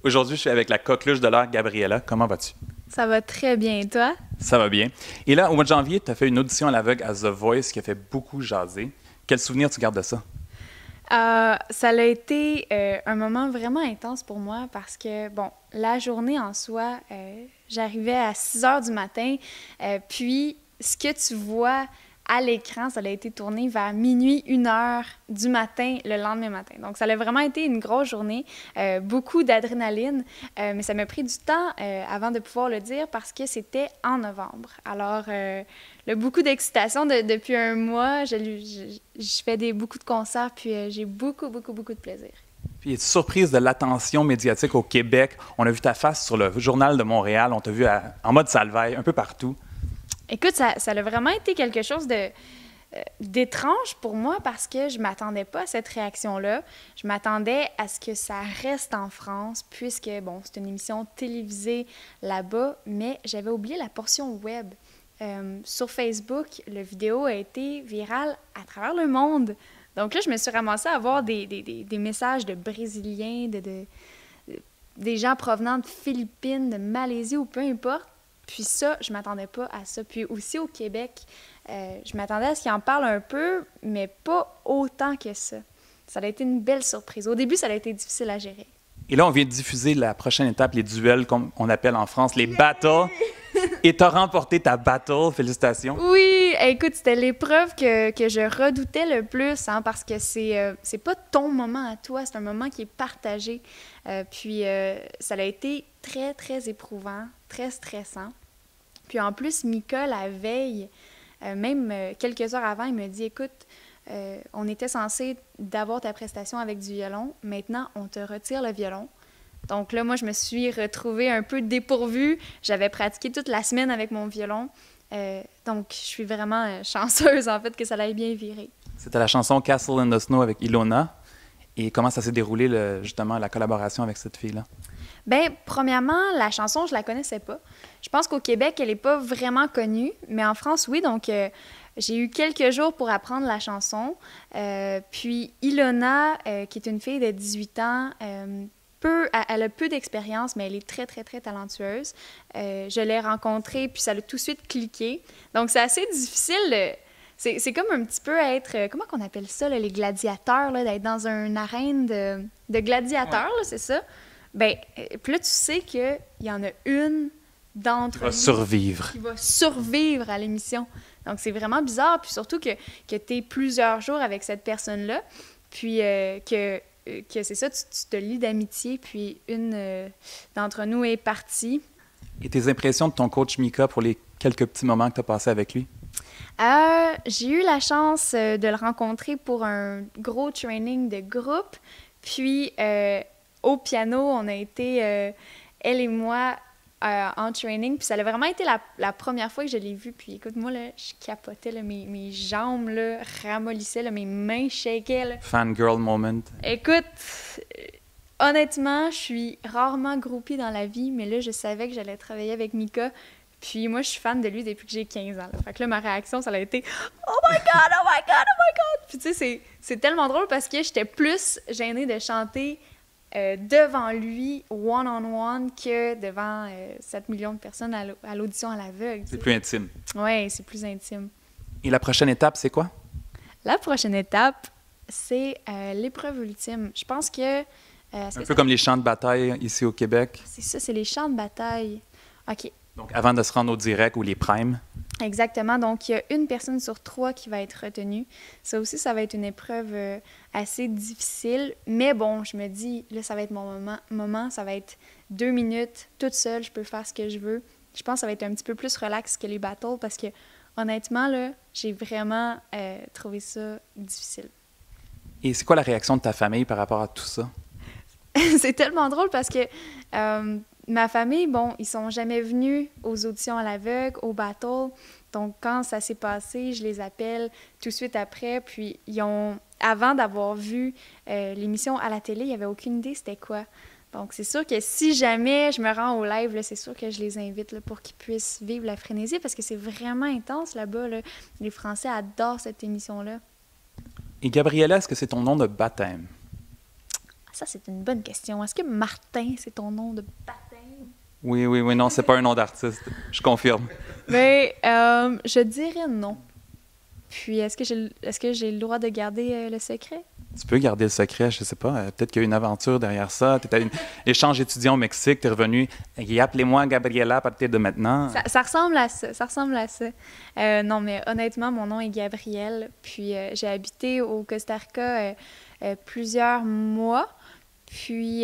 Aujourd'hui, je suis avec la coqueluche de l'art, Gabriella. Comment vas-tu? Ça va très bien, et toi? Ça va bien. Et là, au mois de janvier, tu as fait une audition à l'aveugle à The Voice qui a fait beaucoup jaser. Quel souvenir tu gardes de ça? Ça a été un moment vraiment intense pour moi parce que, bon, la journée en soi, j'arrivais à 6 heures du matin, puis ce que tu vois à l'écran, ça a été tourné vers minuit, 1 heure du matin, le lendemain matin. Donc, ça a vraiment été une grosse journée, beaucoup d'adrénaline, mais ça m'a pris du temps avant de pouvoir le dire parce que c'était en novembre. Alors, beaucoup d'excitation depuis un mois. Je fais beaucoup de concerts, puis j'ai beaucoup de plaisir. Puis, es-tu surprise de l'attention médiatique au Québec? On a vu ta face sur le Journal de Montréal, on t'a vu en mode salvaille, un peu partout. Écoute, ça a vraiment été quelque chose d'étrange pour moi parce que je ne m'attendais pas à cette réaction-là. Je m'attendais à ce que ça reste en France puisque, bon, c'est une émission télévisée là-bas, mais j'avais oublié la portion web. Sur Facebook, la vidéo a été virale à travers le monde. Donc là, je me suis ramassée à avoir des messages de Brésiliens, des gens provenant de Philippines, de Malaisie ou peu importe. Puis ça, je m'attendais pas à ça. Puis aussi au Québec, je m'attendais à ce qu'ils en parlent un peu, mais pas autant que ça. Ça a été une belle surprise. Au début, ça a été difficile à gérer. Et là, on vient de diffuser la prochaine étape, les duels, comme on appelle en France, les battles. Et tu as remporté ta battle. Félicitations. Oui, écoute, c'était l'épreuve que je redoutais le plus, hein, parce que c'est pas ton moment à toi, c'est un moment qui est partagé. Puis ça a été très, très éprouvant, très stressant. Puis en plus, Mika, la veille, même quelques heures avant, il me dit, écoute, on était censé d'avoir ta prestation avec du violon. Maintenant, on te retire le violon. Donc là, moi, je me suis retrouvée un peu dépourvue. J'avais pratiqué toute la semaine avec mon violon. Donc, je suis vraiment chanceuse, en fait, que ça l'ait bien viré. C'était la chanson Castle in the Snow avec Ilona. Et comment ça s'est déroulé, justement, la collaboration avec cette fille-là? Bien, premièrement, la chanson, je la connaissais pas. Je pense qu'au Québec, elle n'est pas vraiment connue, mais en France, oui. Donc, j'ai eu quelques jours pour apprendre la chanson. Puis, Ilona, qui est une fille de 18 ans, elle a peu d'expérience, mais elle est très, très, très talentueuse. Je l'ai rencontrée, puis ça a tout de suite cliqué. Donc, c'est assez difficile. C'est comme un petit peu être... comment qu'on appelle ça, là, les gladiateurs, là, d'être dans une arène de gladiateurs, là, c'est ça? Bien, puis là, tu sais qu'il y en a une d'entre nous qui va survivre à l'émission. Donc, c'est vraiment bizarre, puis surtout que tu es plusieurs jours avec cette personne-là, puis que c'est ça, tu te lies d'amitié, puis une d'entre nous est partie. Et tes impressions de ton coach Mika pour les quelques petits moments que tu as passés avec lui? J'ai eu la chance de le rencontrer pour un gros training de groupe, puis au piano, on a été, elle et moi, en training, puis ça a vraiment été la première fois que je l'ai vu, puis écoute, moi, là, je capotais, là, mes jambes là, ramollissaient, là, mes mains shakaient. Là. Fangirl moment. Écoute, honnêtement, je suis rarement groupie dans la vie, mais là, je savais que j'allais travailler avec Mika, puis moi, je suis fan de lui depuis que j'ai 15 ans. Là. Fait que là, ma réaction, ça a été « Oh my God, oh my God, oh my God! » Puis tu sais, c'est tellement drôle parce que j'étais plus gênée de chanter devant lui, one-on-one, que devant 7 millions de personnes à l'audition à l'aveugle. C'est plus intime. Oui, c'est plus intime. Et la prochaine étape, c'est quoi? La prochaine étape, c'est l'épreuve ultime. Je pense que... un peu comme les champs de bataille ici au Québec. C'est ça, c'est les champs de bataille. OK. Donc, avant de se rendre au direct ou les primes. Exactement. Donc, il y a une personne sur 3 qui va être retenue. Ça aussi, ça va être une épreuve assez difficile. Mais bon, je me dis, là, ça va être mon moment. Ça va être 2 minutes, toute seule. Je peux faire ce que je veux. Je pense que ça va être un petit peu plus relax que les battles parce que, honnêtement, là, j'ai vraiment trouvé ça difficile. Et c'est quoi la réaction de ta famille par rapport à tout ça? C'est tellement drôle parce que ma famille, bon, ils sont jamais venus aux auditions à l'aveugle, aux battles. Donc, quand ça s'est passé, je les appelle tout de suite après. Puis, avant d'avoir vu l'émission à la télé, il n'y avait aucune idée c'était quoi. Donc, c'est sûr que si jamais je me rends au live, là, c'est sûr que je les invite là, pour qu'ils puissent vivre la frénésie parce que c'est vraiment intense là-bas. Là. Les Français adorent cette émission-là. Et Gabriella, est-ce que c'est ton nom de baptême? Ça, c'est une bonne question. Est-ce que Martin, c'est ton nom de baptême? Oui, non, c'est pas un nom d'artiste. Je confirme. Mais je dirais non. Puis, est-ce que j'ai le droit de garder le secret? Tu peux garder le secret, je sais pas. Peut-être qu'il y a une aventure derrière ça. Tu étais à un échange étudiant au Mexique, tu es revenu. Et appelez-moi Gabriela à partir de maintenant. Ça ressemble à ça. Ça ressemble à ça. Non, mais honnêtement, mon nom est Gabrielle. Puis, j'ai habité au Costa Rica plusieurs mois. Puis,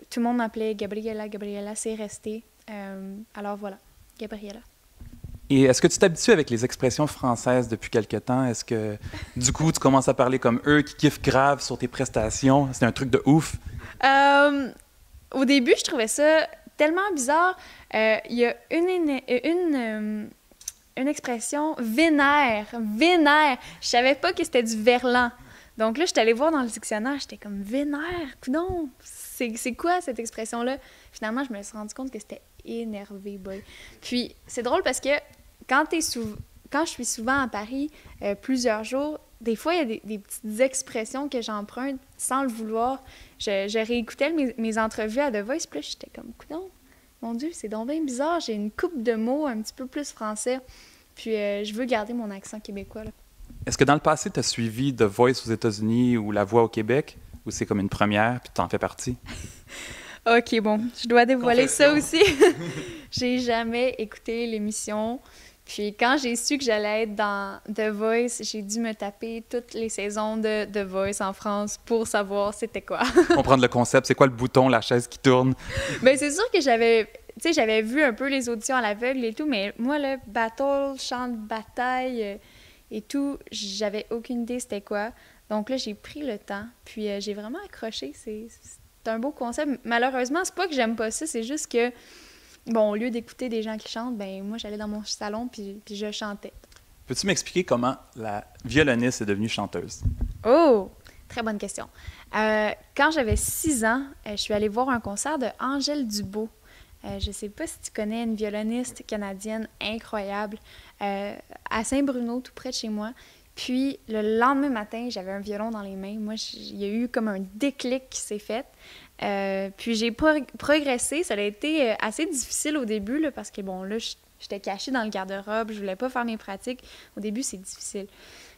tout le monde m'appelait Gabriela. Gabriela, c'est resté. Alors voilà, Gabriela. Et est-ce que tu t'habitues avec les expressions françaises depuis quelque temps? Est-ce que, du coup, tu commences à parler comme eux qui kiffent grave sur tes prestations? C'est un truc de ouf. Au début, je trouvais ça tellement bizarre. Il y a une expression vénère. Vénère. Je savais pas que c'était du verlan. Donc là, je suis allée voir dans le dictionnaire. J'étais comme vénère. Non, c'est quoi cette expression-là? Finalement, je me suis rendu compte que c'était énervé, boy. Puis, c'est drôle parce que quand je suis souvent à Paris plusieurs jours, des fois, il y a des petites expressions que j'emprunte sans le vouloir. Je réécoutais mes entrevues à The Voice, puis là, j'étais comme, coudonc, mon Dieu, c'est donc bien bizarre. J'ai une couple de mots un petit peu plus français. Puis, je veux garder mon accent québécois, là. Est-ce que dans le passé, tu as suivi The Voice aux États-Unis ou La Voix au Québec? Ou c'est comme une première, puis tu en fais partie? OK, bon, je dois dévoiler ça aussi. J'ai jamais écouté l'émission. Puis quand j'ai su que j'allais être dans The Voice, j'ai dû me taper toutes les saisons de The Voice en France pour savoir c'était quoi. Comprendre le concept, c'est quoi le bouton, la chaise qui tourne? Bien, c'est sûr que j'avais vu un peu les auditions à l'aveugle et tout, mais moi, le battle, chant de bataille et tout, j'avais aucune idée c'était quoi. Donc là, j'ai pris le temps, puis j'ai vraiment accroché. C'est un beau concept. Malheureusement, c'est pas que j'aime pas ça, c'est juste que, bon, au lieu d'écouter des gens qui chantent, ben moi, j'allais dans mon salon, puis je chantais. Peux-tu m'expliquer comment la violoniste est devenue chanteuse? Oh! Très bonne question. Quand j'avais 6 ans, je suis allée voir un concert de Angèle Dubeau. Je sais pas si tu connais une violoniste canadienne incroyable, à Saint-Bruno, tout près de chez moi. Puis, le lendemain matin, j'avais un violon dans les mains. Moi, il y a eu comme un déclic qui s'est fait. Puis, j'ai progressé. Ça a été assez difficile au début, là, parce que, bon, là, j'étais cachée dans le garde-robe. Je voulais pas faire mes pratiques. Au début, c'est difficile.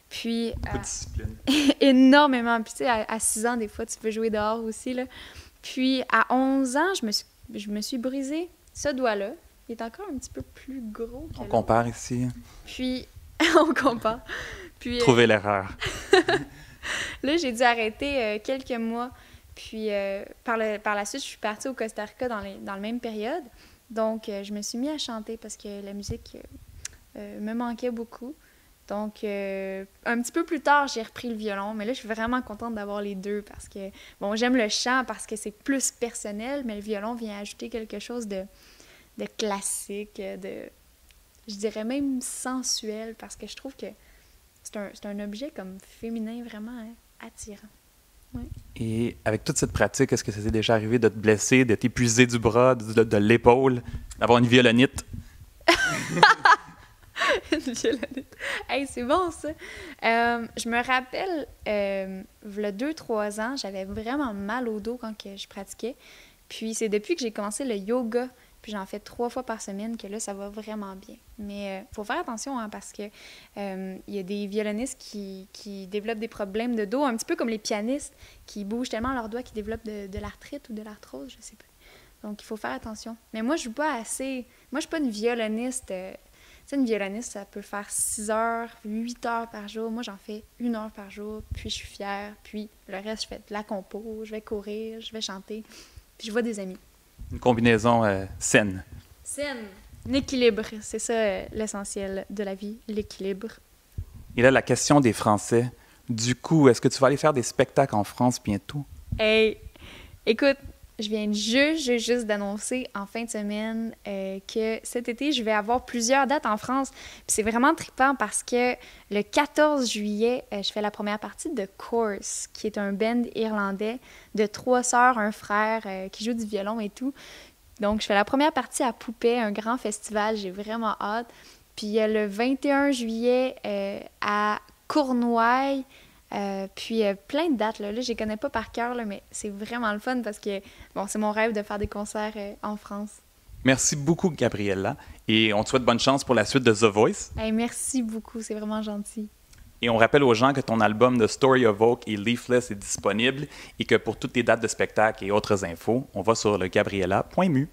Puis... Beaucoup de discipline. Énormément. Puis, tu sais, à 6 ans, des fois, tu peux jouer dehors aussi, là. Puis, à 11 ans, je me suis brisé ce doigt-là. Il est encore un petit peu plus gros que On compare ici. Puis, on compare. Puis, Trouver l'erreur. là, j'ai dû arrêter quelques mois. Puis, par la suite, je suis partie au Costa Rica dans la même période. Donc, je me suis mis à chanter parce que la musique me manquait beaucoup. Donc, un petit peu plus tard, j'ai repris le violon. Mais là, je suis vraiment contente d'avoir les deux parce que, bon, j'aime le chant parce que c'est plus personnel, mais le violon vient ajouter quelque chose de classique, je dirais même sensuel, parce que je trouve que c'est un objet comme féminin vraiment attirant. Ouais. Et avec toute cette pratique, est-ce que ça t'est déjà arrivé de te blesser, de t'épuiser du bras, de l'épaule, d'avoir une violonite? Une violonite. Hey, c'est bon, ça! Je me rappelle, il y a 2-3 ans, j'avais vraiment mal au dos quand je pratiquais. Puis c'est depuis que j'ai commencé le yoga, puis j'en fais 3 fois par semaine, que là, ça va vraiment bien. Mais faut faire attention, hein, parce que il y a des violonistes qui développent des problèmes de dos, un petit peu comme les pianistes, qui bougent tellement leurs doigts qu'ils développent de l'arthrite ou de l'arthrose, je sais pas. Donc, il faut faire attention. Mais moi, je joue pas assez... Moi, je suis pas une violoniste... Tu sais, une violoniste, ça peut faire 6 heures, 8 heures par jour. Moi, j'en fais 1 heure par jour, puis je suis fière. Puis le reste, je fais de la compo, je vais courir, je vais chanter, puis je vois des amis. Une combinaison saine. Saine. L'équilibre, c'est ça l'essentiel de la vie, l'équilibre. Et là, la question des Français. Du coup, est-ce que tu vas aller faire des spectacles en France bientôt? Hey, écoute, je viens juste d'annoncer en fin de semaine que cet été, je vais avoir plusieurs dates en France. Puis c'est vraiment trippant parce que le 14 juillet, je fais la première partie de Course, qui est un band irlandais de 3 sœurs, un frère qui joue du violon et tout. Donc, je fais la première partie à Poupée, un grand festival. J'ai vraiment hâte. Puis il y a le 21 juillet à Cournoye, Puis plein de dates, là, je les connais pas par cœur, là, mais c'est vraiment le fun parce que, bon, c'est mon rêve de faire des concerts en France. Merci beaucoup, Gabriella, et on te souhaite bonne chance pour la suite de The Voice. Hey, merci beaucoup, c'est vraiment gentil. Et on rappelle aux gens que ton album The Story of Oak et Leafless est disponible et que pour toutes tes dates de spectacle et autres infos, on va sur le gabriella.mu.